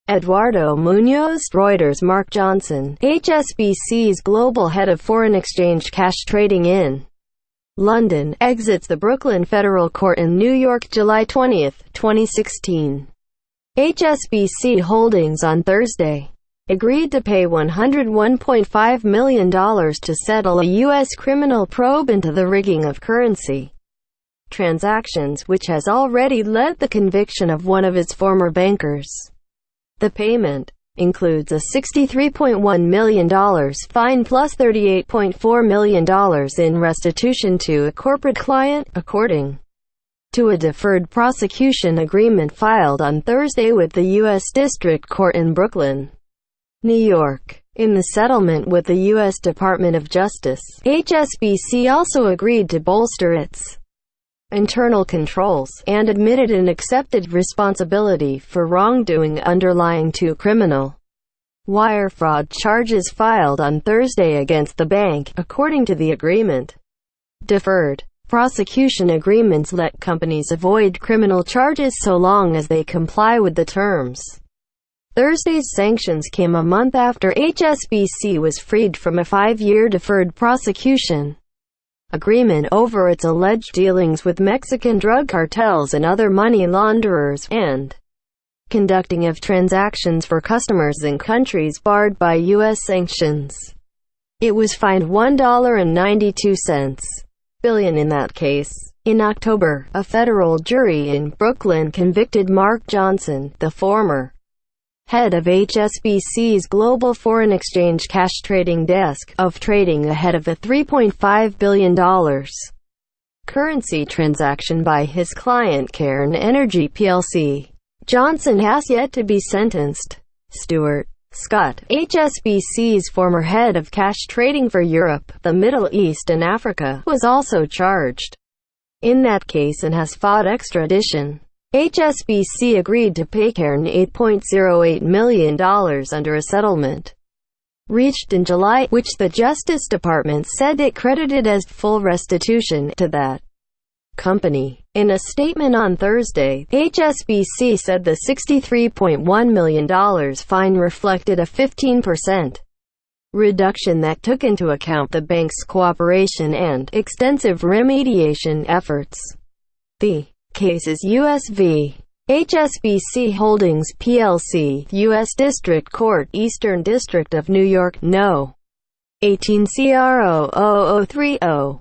Eduardo Munoz, Reuters Mark Johnson, HSBC's global head of foreign exchange cash trading in London, exits the Brooklyn Federal Court in New York July 20, 2016. HSBC Holdings on Thursday agreed to pay $101.5 million to settle a U.S. criminal probe into the rigging of currency transactions, which has already led the conviction of one of its former bankers. The payment includes a $63.1 million fine plus $38.4 million in restitution to a corporate client, according to a deferred prosecution agreement filed on Thursday with the U.S. District Court in Brooklyn, New York. In the settlement with the U.S. Department of Justice, HSBC also agreed to bolster its internal controls, and admitted and accepted responsibility for wrongdoing underlying two criminal wire fraud charges filed on Thursday against the bank, according to the agreement. Deferred prosecution agreements let companies avoid criminal charges so long as they comply with the terms. Thursday's sanctions came a month after HSBC was freed from a 5-year deferred prosecution agreement over its alleged dealings with Mexican drug cartels and other money launderers, and conducting of transactions for customers in countries barred by U.S. sanctions. It was fined $1.92 billion in that case. In October, a federal jury in Brooklyn convicted Mark Johnson, the former head of HSBC's global foreign exchange cash trading desk, of trading ahead of a $3.5 billion currency transaction by his client Cairn Energy Plc. Johnson has yet to be sentenced. Stuart Scott, HSBC's former head of cash trading for Europe, the Middle East and Africa, was also charged in that case and has fought extradition. HSBC agreed to pay Cairn $8.08 million under a settlement reached in July, which the Justice Department said it credited as full restitution to that company. In a statement on Thursday, HSBC said the $63.1 million fine reflected a 15% reduction that took into account the bank's cooperation and extensive remediation efforts. The case is U.S. v. HSBC Holdings Plc, U.S. District Court, Eastern District of New York, No. 18 CR 00030.